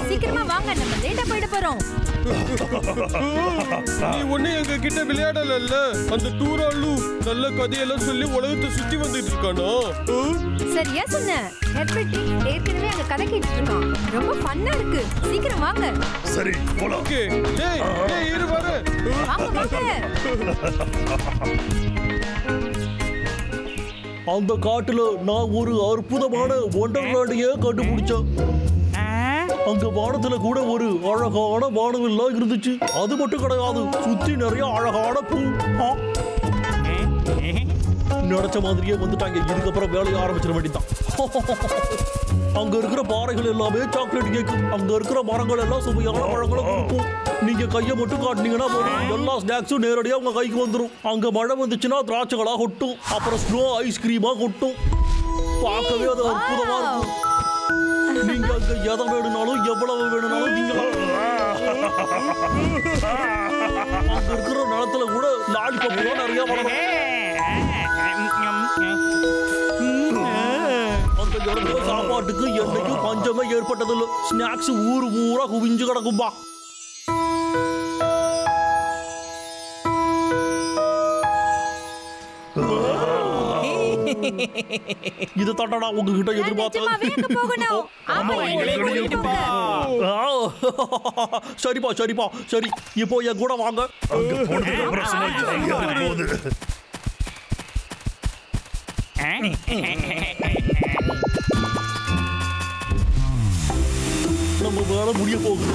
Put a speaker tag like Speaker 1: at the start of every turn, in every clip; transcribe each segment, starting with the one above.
Speaker 1: சீக்கிரமா வாங்க, நம்ம லேட்டா போயிட போறோம்.
Speaker 2: நீ ஒண்ணு எங்க கிட்ட விளையாடல. அந்த டூராலு நல்ல கதையெல்லாம் சொல்லி உலகத்தை சுத்தி வந்துட்டு இருக்கானா?
Speaker 1: சரியா சொன்ன. ஹெட்பெட்டி ஏற்கனவே அங்க கதை கேட்டுட்டு இருக்கான். ரொம்ப ஃபன்னா இருக்கு. சீக்கிரம் வாங்க.
Speaker 3: சரி போலாம்.
Speaker 2: ஓகே. டேய் இரு வர.
Speaker 1: வாங்க வாங்க.
Speaker 4: அந்த காட்டுல நான் ஒரு அற்புதமான ஒண்டர்லாண்டையே கண்டுபிடிச்சேன். அங்க வானத்துல கூட ஒரு அழகான வானவில்லாம் இருந்துச்சு. அது மட்டும் கிடையாது, சுத்தி நிறைய அழகான பூ. நினைச்ச மாதிரியே வந்துட்டாங்க. இதுக்கப்புறம் வேலையை ஆரம்பிச்சிட வேண்டியதான். அங்க இருக்கிற பாறைகள் எல்லாமே சாக்லேட் கேக்கு. அங்க இருக்கிற மரங்கள் எல்லாம் சுவையான பழங்களை கொடுக்கும். நீங்க கையை மட்டும் காட்டினீங்கன்னா போதும், எல்லா ஸ்நாக்ஸும் நேரடியாக உங்க கைக்கு வந்துடும். அங்க மழை வந்துச்சுன்னா திராட்சைகளா கொட்டும், அப்புறம் ஸ்னோ ஐஸ்கிரீமா கொட்டும். பார்க்கவே அது அற்புதமா இருக்கும். நீங்க அங்க எதை வேணும்னாலும் எவ்வளவு வேணும்னாலும் நீங்க அங்க இருக்கிற நிலத்துல கூட லாலிபப் நிறைய வளரும். அந்த இடத்துல சாப்பாட்டுக்கு என்னைக்கும் பஞ்சமே ஏற்பட்டதில்லை. ஸ்நாக்ஸ் ஊரு ஊரா குவிஞ்சு கிடக்கும்பா. இது தட்டடா உங்ககிட்ட எதிர்பார்த்தேன். சரிப்பா சரிப்பா சரி, இப்போ என் கூட வாங்க. நம்ம வேலை முடிய போகுது.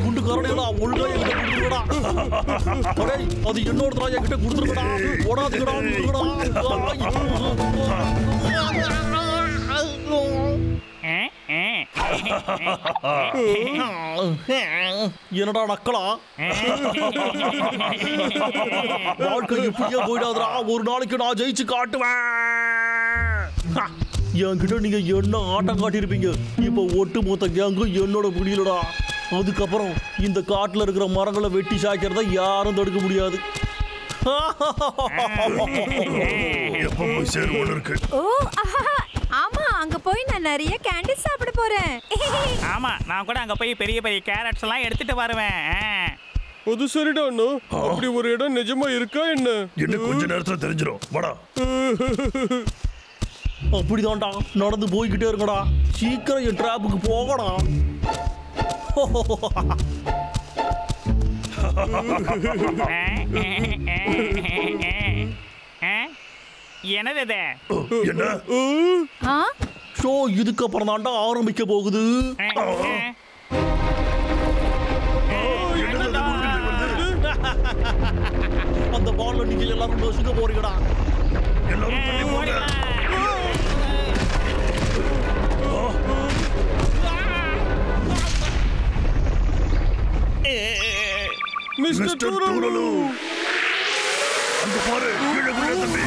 Speaker 4: குண்டு கரடிகளா ஒழுங்கா என்கிட்ட கொடுத்துருக்கடா. அது என்னோட என்கிட்ட கொடுத்துருக்கடா. ஓடாதுக்கடா. என்னடா நக்கலா, வாழ்க்கை இப்படியே போயிடாதுடா. ஒரு நாளைக்கு நான் ஜெயிச்சு காட்டுவேன். என்கிட்ட நீங்க என்ன ஆட்டம் காட்டியிருப்பீங்க. இப்ப ஒட்டு மொத்த கேங்கும் என்னோட முடியலடா. அதுக்கப்புறம் இந்த காட்டுல இருக்கிற மரங்களை வெட்டி சாய்க்கிறத யாரும் தடுக்க முடியாது.
Speaker 1: ஆமா, அங்க போய் நான் நிறைய கேண்டி சாப்பிட போறேன்.
Speaker 5: ஆமா, நான் கூட அங்க போய் பெரிய பெரிய கேரட்ஸ் எல்லாம் எடுத்துட்டு வருவேன்.
Speaker 2: அது சரிடா அண்ணா. அப்படி ஒரு இடம் நிஜமா இருக்கா என்ன?
Speaker 3: இன்னும் கொஞ்ச நேரத்துல தெரிஞ்சிடும். வாடா.
Speaker 4: அப்படிதான்டா, நடந்து போய்கிட்டே இருக்கடா. சீக்கிரம் என் டிராப்புக்கு போகடா.
Speaker 5: என்னது
Speaker 3: என்ன
Speaker 4: ஷோ? இதுக்கப்புறம் தான்டா ஆரம்பிக்க போகுது. அந்த பால்ல நீங்க எல்லாரும் நசுக்க போறீங்கடா.
Speaker 2: மிஸ்டர் டூரலு,
Speaker 3: அங்க பாரு, கீழே விழ தம்பி.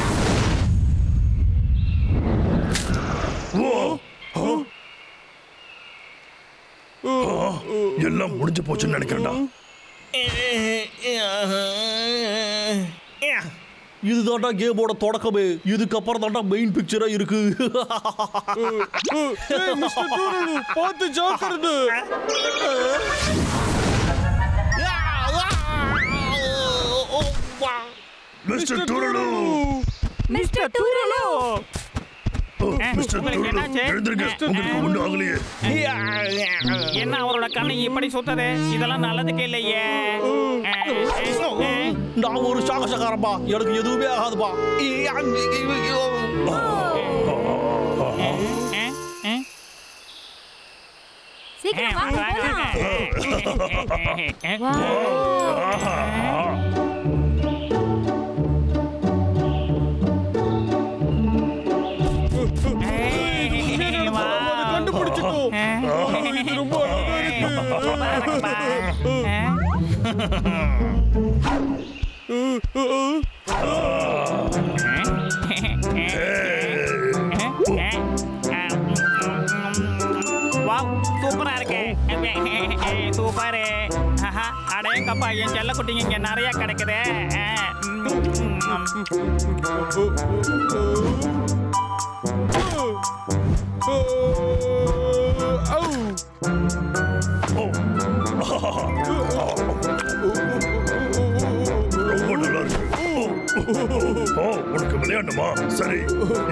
Speaker 3: எல்லாம் முடிஞ்சு போச்சுன்னு நினைக்கிறேன்டா.
Speaker 4: இதுதான்டா கேமோட தொடக்கமே. இதுக்கப்புறம் தான்டா மெயின் பிக்சரா இருக்கு.
Speaker 2: மிஸ்டர் டூரலு, பார்த்து ஜாக்கிரதை.
Speaker 3: மிஸ்டர் டூரலு,
Speaker 1: மிஸ்டர் டூரலு,
Speaker 5: என்ன அவரோட கண்ணை இப்படி சுத்தது? இதெல்லாம் நல்லதுக்கு இல்லையே.
Speaker 4: நான் ஒரு சாகசக்காரன்பா, எனக்கு எதுவுமே ஆகாதுப்பா.
Speaker 1: சீக்கிரம் வாங்க
Speaker 2: கண்டுபிடிச்சிட்டோம். இது ரொம்ப அழகா
Speaker 5: சூப்பரா இருக்கு. சூப்பரு. அடையங்கப்பா, என் செல்ல குட்டிங்க இங்க நிறைய கிடைக்குது.
Speaker 3: உனக்கு விளையாடணுமா? சரி,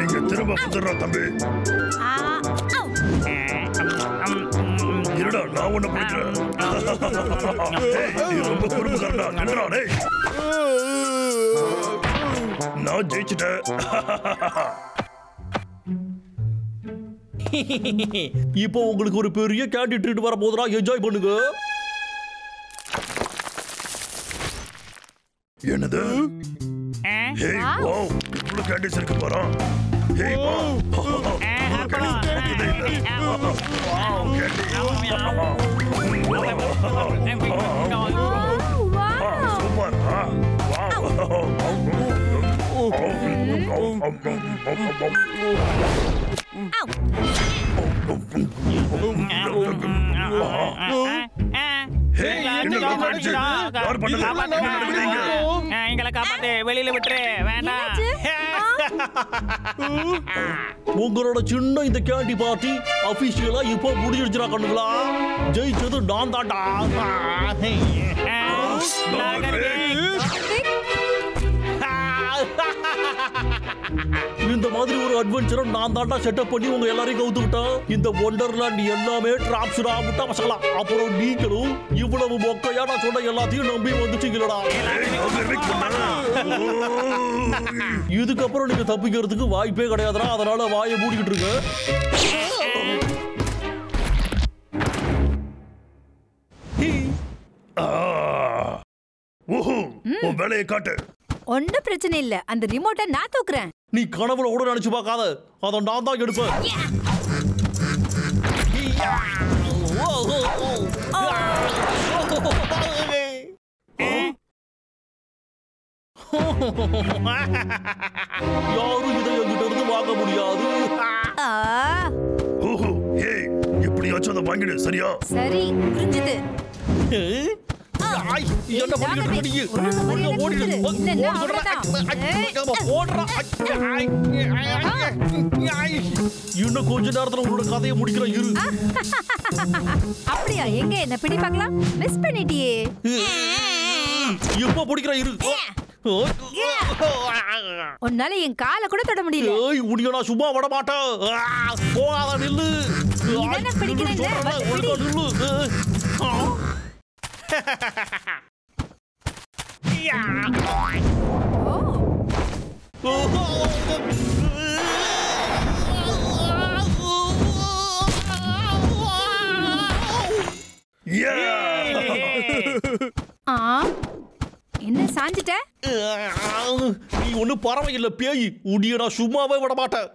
Speaker 3: இங்க திரும்ப வந்துடுறா தம்பி. இருடா, நான் உன்னை பிடிக்கிறேன். நீ ரொம்ப குறும்புக்காரடா. நின்றா டேய். நான் ஜெயிச்சிட்டேன்.
Speaker 4: இப்போ உங்களுக்கு ஒரு பெரிய கேண்டி ட்ரீட் வர போதுடா. என்ஜாய் பண்ணுங்க.
Speaker 3: என்னது? ஹேய், வாவ், இவ்வளவு கேண்டிஸ் இருக்கு பாரு. ஹேய், வா. சூப்பர்.
Speaker 5: எங்களை காப்பாத்து, வெளியில விட்டுரு. வேண்டாம்.
Speaker 4: உங்களோட சின்ன இந்த கேண்டி பார்ட்டி அபிஷியலா இப்போ முடிஞ்சிருச்சுடா கண்ணுங்களா. ஜெயிச்சது நான் தான்டா. இந்த மாதிரி ஒரு அட்வென்ச்சரை நான் தாண்டா செட்டப் பண்ணி உங்க எல்லாரையும் கவுத்துக்கிட்டேன். இந்த ஒண்டர்லாண்ட் எல்லாமே டிராப்ஸ்டா முட்டா பசங்களா. அப்புறம் நீங்களும் இவ்வளவு மொக்கையா நான் சொன்ன எல்லாத்தையும் நம்பி வந்துட்டீங்களா? இதுக்கப்புறம் நீங்க தப்பிக்கிறதுக்கு வாய்ப்பே கிடையாதுடா. அதனால வாயை மூடிக்கிட்டு இருங்க.
Speaker 3: உன் வேலையை காட்டு.
Speaker 1: ஒன்னும் பிரச்சனை இல்ல. அந்த ரிமோட்டை நான் தூக்குறேன்.
Speaker 4: நீ கனவுல கூட நினைச்சு பார்க்காத. அதை நான் தான் எடுப்பேன். யாரும் இதை என்கிட்ட இருந்து வாங்க முடியாது.
Speaker 3: எப்படியாச்சும் அதை வாங்கிடு. சரியா?
Speaker 1: சரி, புரிஞ்சுது.
Speaker 4: என்ன பண்ணிட்டு நீ? ஓடிடு. இன்னும் கொஞ்ச நேரத்துல உங்களோட கதையை முடிக்கிறேன். இரு.
Speaker 1: அப்படியா? எங்க என்ன பிடி பார்க்கலாம். மிஸ் பண்ணிட்டியே.
Speaker 4: இப்ப பிடிக்கிறேன். இரு.
Speaker 1: உன்னால என் காலை கூட தொட முடியல.
Speaker 4: ஏய், உன்னை நான் சும்மா விட மாட்டேன். போகாத நில்லு.
Speaker 1: என்ன பிடிக்கிறேன்?
Speaker 4: நில்லு.
Speaker 1: என்ன சாஞ்சிட்ட?
Speaker 4: நீ ஒண்ணு பரவாயில்ல பேய். உடிய நான் சும்மாவே விட மாட்டேன்.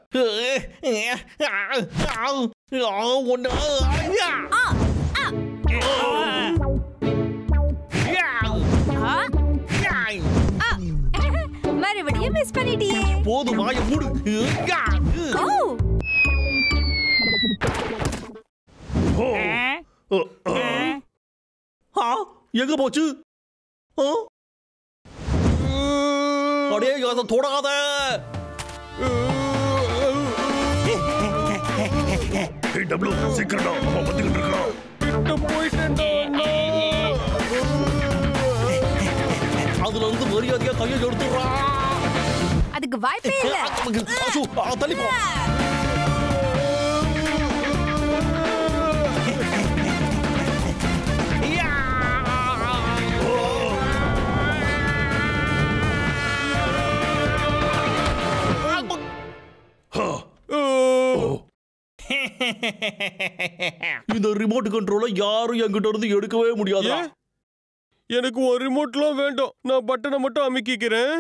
Speaker 1: மறுபடியும் மிஸ் பண்ணிட்டியே.
Speaker 4: போதும், வாய மூடு. எங்க போச்சு? அடே, அதை தொடாத.
Speaker 3: சீக்கிரம் வந்துகிட்டு இருக்கான்.
Speaker 4: அதுல இருந்து மரியாதையா கையை எடுத்துடுறா.
Speaker 1: அதுக்கு வாய்ப்பே இல்ல.
Speaker 4: தள்ளி போ. இந்த ரிமோட் கண்ட்ரோலை யாரும் என்கிட்ட இருந்து எடுக்கவே முடியாது.
Speaker 2: எனக்கு ஒரு ரிமோட்லாம் வேண்டாம். நான் பட்டனை மட்டும் அமுக்கிக்கிறேன்.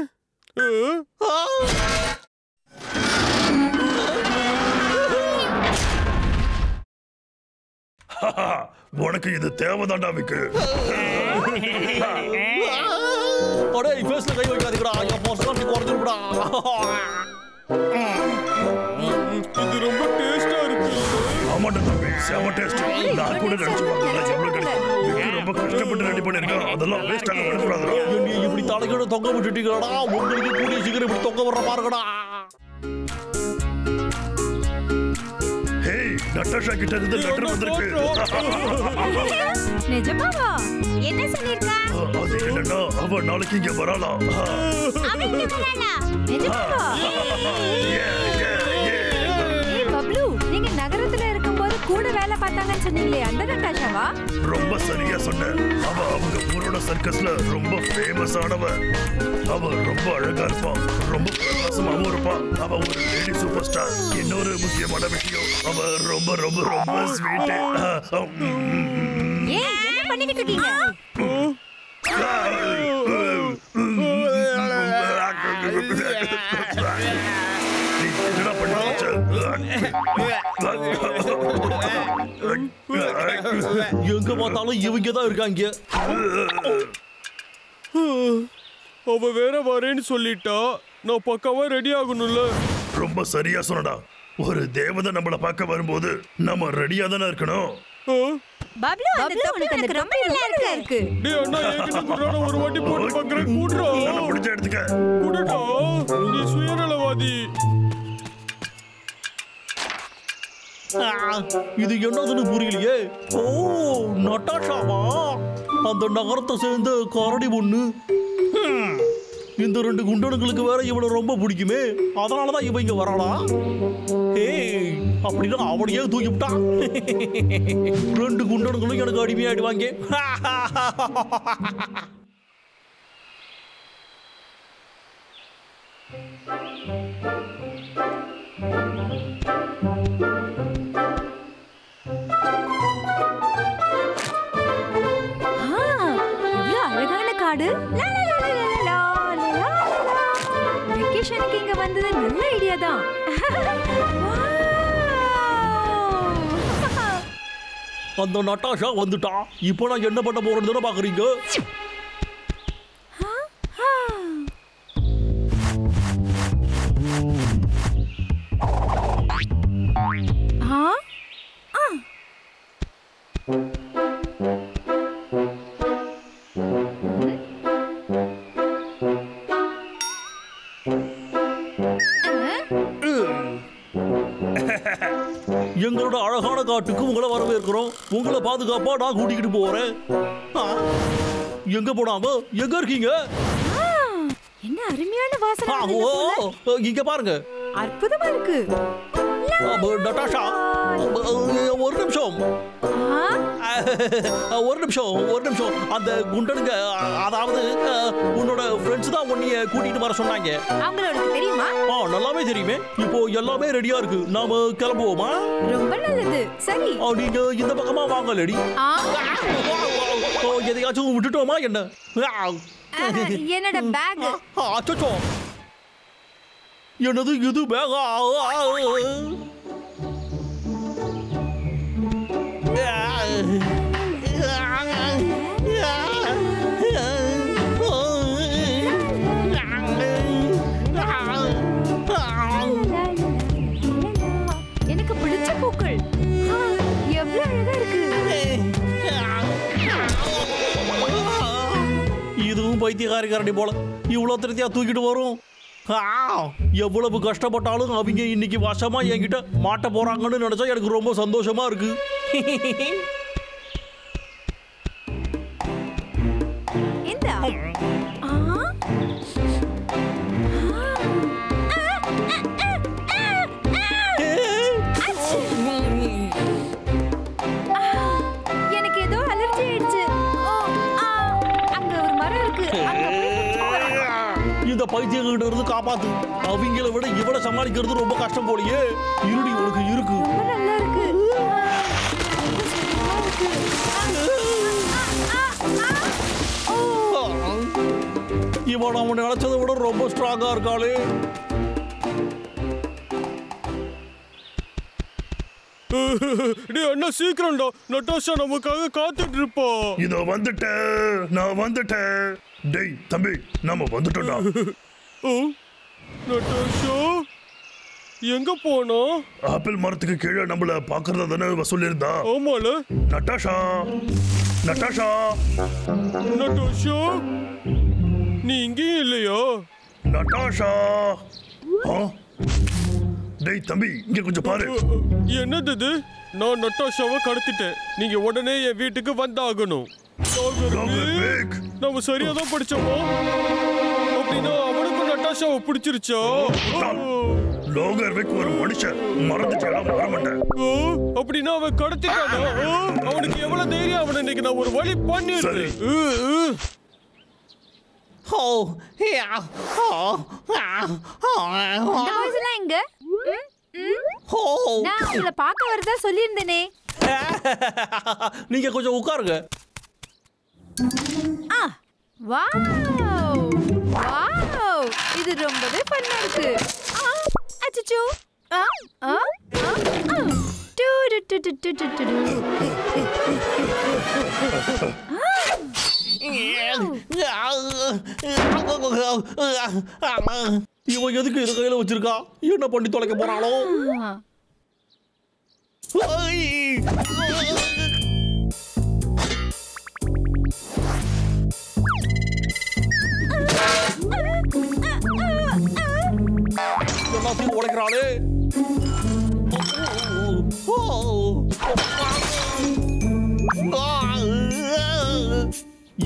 Speaker 3: உனக்கு இது தேவைதான்டா மிக்கு.
Speaker 4: அடே, ஃபேஸ்ல கை வைக்காதீங்கடா. என் போஸ்ட் அப்படி குறைஞ்சிருக்குடா.
Speaker 2: இது ரொம்ப டேஸ்டா இருக்கு.
Speaker 3: ஆமாண்டா தம்பி, செம டேஸ்ட். நான் கூட நினைச்சு பார்த்தேன் எவ்வளவு கிடைக்கும். ரொம்ப கஷ்டப்பட்டு ரெடி பண்ணிருக்கேன். அதெல்லாம் வேஸ்ட் ஆக விடக்கூடாதுடா.
Speaker 4: என்னை இப்படி தலைகீழ தொங்க விட்டுட்டீங்கடா. உங்களுக்கு கூடிய சீக்கிரம் இப்படி தொங்க வர்ற பாருங்கடா.
Speaker 3: ஹேய், நட்டாஷா கிட்ட இருந்து லெட்டர் வந்திருக்கு.
Speaker 1: நிஜமாவா? என்ன சொல்லிருக்கா?
Speaker 3: அது என்னன்னா அவ நாளைக்கு இங்க வரலாம்.
Speaker 1: நிஜமாவா? பப்ளு, நீங்க நகரத்துல இருக்கும்போது கூட வேலை பார்த்தாங்கன்னு சொன்னீங்களே, அந்த நட்டாஷாவா?
Speaker 3: ரொம்ப சரியா சொன்ன. அவ அவங்க ஊரோட சர்க்கஸ்ல ரொம்ப ஃபேமஸ் ஆனவ. அவ ரொம்ப அழகா இருப்பா, ரொம்ப பிரகாசமாவும் இருப்பா. அவ ஒரு லேடி சூப்பர் ஸ்டார். இன்னொரு முக்கியமான விஷயம், அவ ரொம்ப ரொம்ப ரொம்ப ஸ்வீட்.
Speaker 1: ஏய், என்ன பண்ணிக்கிட்டு இருக்கீங்க?
Speaker 3: என்னடா பண்ணாச்சு?
Speaker 4: எங்க பார்த்தாலும் இவங்க தான் இருக்காங்க.
Speaker 2: அவ வேற வரேன்னு சொல்லிட்டா, நான் பக்காவா ரெடி ஆகணும்ல.
Speaker 3: ரொம்ப சரியா சொன்னடா. ஒரு தேவதை நம்மள பார்க்க வரும்போது நம்ம ரெடியா தானே இருக்கணும்.
Speaker 1: பப்ளு, அந்த தொப்பி உனக்கு ரொம்ப நல்லா இருக்கு.
Speaker 2: டேய் அண்ணா, என்கிட்ட குடுறா, நான் ஒரு வாட்டி போட்டு பார்க்கறேன். குடுறா.
Speaker 3: நான் பிடிச்ச எடுத்துக்க.
Speaker 2: குடுடா. நீ சுயநலவாதி.
Speaker 4: இது என்னதுன்னு புரியலையே. ஓ, நட்டாஷாவா? அந்த நகரத்தை சேர்ந்த கரடி பொண்ணு. இந்த 2 குண்டனுங்களுக்கு வேற இவனை ரொம்ப பிடிக்குமே, அதனாலதான் இவன் இங்க வரலாம். ஏய், அப்படின்னா அவனையே தூக்கிவிட்டான். 2 குண்டனுங்களும் எனக்கு அடிமையாயிடுவாங்க.
Speaker 1: அழகான காடு. வெக்கேஷனுக்கு இங்க வந்தது நல்ல ஐடியா தான்.
Speaker 4: அந்த நட்டாஷா வந்துட்டா. இப்போ நான் என்ன பண்ண போறேன்னு பாக்குறீங்க? எங்களோட அழகான காட்டுக்கு உங்களை வரவேற்கிறோம். உங்களை பாதுகாப்பா நான் கூட்டிக்கிட்டு போறேன். எங்க போனாம? எங்க இருக்கீங்க?
Speaker 1: என்ன அருமையான வாசனை.
Speaker 4: இங்க பாருங்க,
Speaker 1: அற்புதமா இருக்கு.
Speaker 4: நட்டாஷா, ஒரு நிமிஷம். ஒரு நிமிஷம். அந்த குண்டனுங்க, அதாவது உன்னோட ஃப்ரெண்ட்ஸ் தான் உன்னைய கூட்டிட்டு வர சொன்னாங்க.
Speaker 1: அவங்களுக்கு தெரியுமா?
Speaker 4: நல்லாவே தெரியுமே. இப்போ எல்லாமே ரெடியா இருக்கு. நாம கிளம்புவோமா?
Speaker 1: ரொம்ப நல்லது. சரி,
Speaker 4: நீங்க இந்த பக்கமா வாங்க லேடி. எதையாச்சும் விட்டுட்டோமா என்ன?
Speaker 1: என்னோட பேக்.
Speaker 4: அச்சோ, என்னது இது பேகா?
Speaker 1: எனக்கு பிடிச்ச பூக்கள். எவ்வளவு அழகா இருக்கு.
Speaker 4: இதுவும் பைத்தியக்காரடி போல இவ்வளவு திருத்தியா தூக்கிட்டு வரும். எவ்வளவு கஷ்டப்பட்டாலும் அவங்க இன்னைக்கு வசமா என்கிட்ட மாட்ட போறாங்கன்னு நினைச்சா எனக்கு ரொம்ப சந்தோஷமா இருக்கு.
Speaker 1: எனக்கு ஏதோ அலர்ஜி ஆயிடுச்சு. அங்க ஒரு மரம் இருக்கு.
Speaker 4: இந்த பைத்தியங்கிட்ட இருந்து காப்பாத்து. அவங்கள விட இவளை சமாளிக்கிறது ரொம்ப கஷ்டம் போலயே. இருடி, உனக்கு இருக்கு.
Speaker 1: நல்லா இருக்கு.
Speaker 4: இவன் அவன் நினைச்சதை விட ரொம்ப ஸ்ட்ராங்கா இருக்காளே.
Speaker 2: டேய் அண்ணா, சீக்கிரம்டா. நட்டாஷா நமக்காக காத்துட்டு இருப்பா.
Speaker 3: இதோ வந்துட்டேன், நான் வந்துட்டேன். டேய் தம்பி, நாம வந்துட்டோம்டா.
Speaker 2: நட்டாஷா எங்க போனோம்?
Speaker 3: ஆப்பிள் மரத்துக்கு கீழே நம்மள பாக்குறதா தானே சொல்லியிருந்தா?
Speaker 2: ஆமால.
Speaker 3: நட்டாஷா, நட்டாஷா,
Speaker 2: நட்டாஷா, நீ இங்கேயும் இல்லையா?
Speaker 3: நட்டாஷா. டேய் தம்பி இங்க கொஞ்சம் பாரு.
Speaker 2: என்னது இது? நான் நட்டாஷாவை கடத்திட்டேன். நீங்க உடனே என் வீட்டுக்கு வந்தாகணும்.
Speaker 3: லோகர்விக்,
Speaker 2: நம்ம சரியா தான் படிச்சோமா? அப்படின்னா அவனுக்கும் நட்டாஷாவை பிடிச்சிருச்சா?
Speaker 3: லோகர்விக் ஒரு மனுஷன், மறந்துட்டேன் மறமாட்டேன்.
Speaker 2: அப்படின்னா அவன் கடத்திட்டானா? அவனுக்கு எவ்வளவு தைரியம்? அவனை இன்னைக்கு நான் ஒரு வழி பண்ணிடுறேன்.
Speaker 1: எங்க நான் உங்களை பார்க்க வரதா சொல்லியிருந்தேனே.
Speaker 4: நீங்க கொஞ்சம் உட்காருங்க.
Speaker 1: வாவ் வாவ், இது ரொம்பவே ஃபன்னா இருக்கு. அச்சச்சோ.
Speaker 4: இவன் எதுக்கு இதை கையில வச்சிருக்கா? என்ன பண்ணி தொலைக்க போறானோ? எல்லாத்தையும் உடைக்கிறாளே.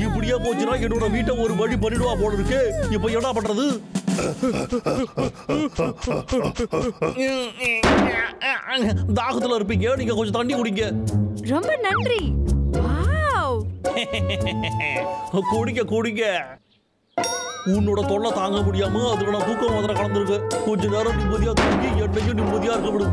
Speaker 4: இப்படியே போச்சுன்னா என்னோட வீட்டை ஒரு வழி பண்ணிடுவா போல இருக்கு. இப்ப என்ன பண்றது? தாகத்துல இருப்பீங்க, நீங்க கொஞ்சம் தண்ணி குடிங்க.
Speaker 1: ரொம்ப நன்றி. வாவ்,
Speaker 4: குடிங்க குடிங்க. உன்னோட தொல்லை தாங்க முடியாம அதுல நான் தூக்கம் முதல்ல கலந்துருக்கு. கொஞ்ச நேரம் நிம்மதியா தூங்கி என்னையும் நிம்மதியா இருக்க விடு.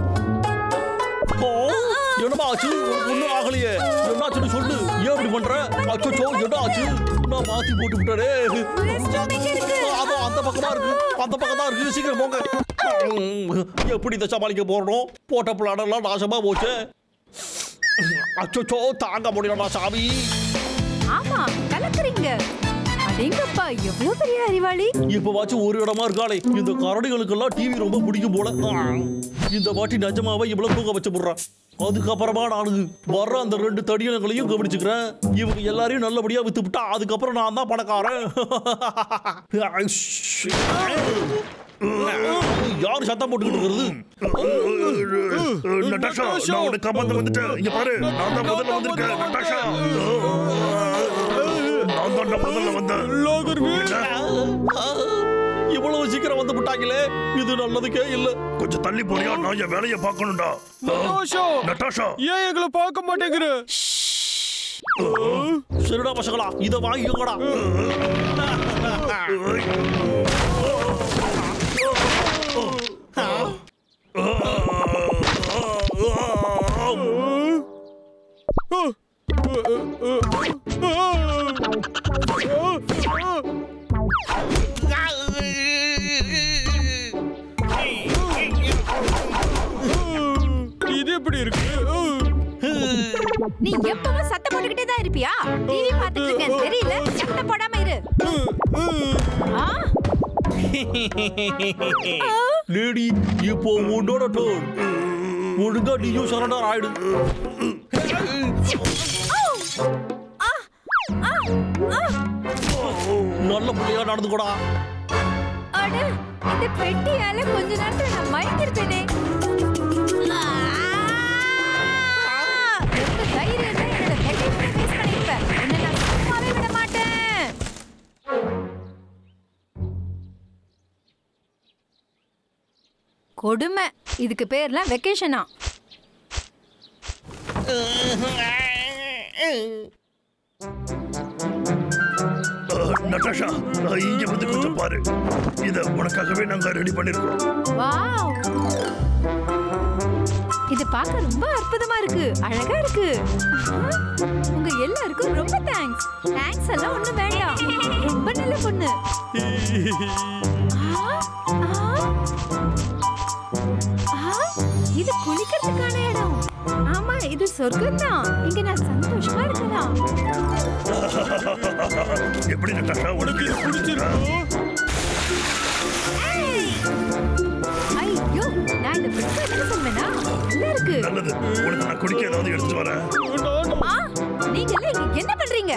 Speaker 4: என்னமா ஆச்சு? ஒண்ணும் ஆகலையே. என்னாச்சுன்னு சொல்லு. ஏன் இப்படி பண்ற? அச்சோ என்ன ஆச்சு? நான் மாத்தி போட்டு விட்டாரே. அந்த பக்கமா இருக்கு, அந்த பக்கம் தான் இருக்கு. சீக்கிரம் போங்க. எப்படி இதை சமாளிக்க போறோம்? போட்ட பிளானெல்லாம் நாசமா போச்சு. அச்சோ தாங்க முடியலடா சாமி.
Speaker 1: ஆமா கலக்குறீங்க. அடேங்கப்பா, எவ்வளவு பெரிய அறிவாளி.
Speaker 4: இப்பவாச்சும் ஒரு இடமா இருக்காளே. இந்த கரடிகளுக்கெல்லாம் டிவி ரொம்ப பிடிக்கும் போல. இந்த வாட்டி நிஜமாவே இவ்வளவு தூக்க வச்சு போடுறான். அதுக்கப்புறமா நான் வர்ற அந்த 2 தடியங்களையும் கவனிச்சுக்கிறேன். இவங்க எல்லாரையும் நல்லபடியா வித்து விட்டா அதுக்கப்புறம் நான் தான் பணக்காரன். யாரு சத்தம் போட்டுக்கிட்டு இருக்கிறது?
Speaker 3: நட்டாஷா, நான் உனக்கு காப்பாத்த வந்துட்டேன். இங்க பாரு, நான் தான் முதல்ல வந்திருக்கேன். நட்டாஷா, நான் தான் முதல்ல வந்தேன்.
Speaker 4: இவ்வளவு சீக்கிரம் வந்து விட்டாங்களே, இது நல்லதுக்கே இல்ல.
Speaker 3: கொஞ்சம் தள்ளி போறியா? நான் என் வேலையை பார்க்கணும்டா. நட்டாஷா,
Speaker 2: ஏன் எங்களை பார்க்க மாட்டேங்கிற?
Speaker 4: சரிடா பசங்களா, இதை வாங்கிக்கோங்கடா.
Speaker 2: இது எப்படி இருக்கு?
Speaker 1: நீ எப்பவும் சத்தம் போட்டுக்கிட்டே தான் இருப்பியா? டிவி பார்த்துட்டு இருக்கேன் தெரியல. சத்தம் போடாம இரு.
Speaker 4: லேடி, இப்போ உன்னோட டர்ன். ஒழுங்கா நீயும் சரண்டர் ஆயிடு. நல்ல பிள்ளையா நடந்துக்கூடா.
Speaker 1: அட, இந்த பெட்டியால கொஞ்ச நேரத்துல நான் மயங்கிருப்பேனே. ரொம்ப தைரியம் தான் என்னோட பெட்டியை வேஸ்ட் பண்ணிருப்பேன். உன்னை நான் சும்மாவே விட மாட்டேன். கொடுமை. இதுக்கு பேர்லாம் வெக்கேஷனா?
Speaker 3: நட்டாஷா, இங்க வந்து கொஞ்சம் பாரு. இத உனக்காகவே நாங்க ரெடி பண்ணிருக்கோம்.
Speaker 1: வாவ், இது பார்க்க ரொம்ப அற்புதமா இருக்கு. அழகா இருக்கு. உங்க எல்லாருக்கும் ரொம்ப தேங்க்ஸ். தேங்க்ஸ் எல்லாம் ஒண்ணும் வேண்டாம். ரொம்ப நல்ல பொண்ணு. இது குளிக்கிறதுக்கான இடம். ஆமா, இது சொர்க்கம் தான். இங்க நான் சந்தோஷமா இருக்கலாம்.
Speaker 3: எப்படி நட்டாஷா, உனக்கு இது பிடிச்சிருக்கு?
Speaker 1: ஐயோ, நான் இந்த பிடிச்ச என்ன சொன்னேனா? நல்லா இருக்கு.
Speaker 3: நல்லது. உனக்கு நான் குடிக்க ஏதாவது எடுத்துட்டு வரேன்.
Speaker 1: நீங்க என்ன பண்றீங்க?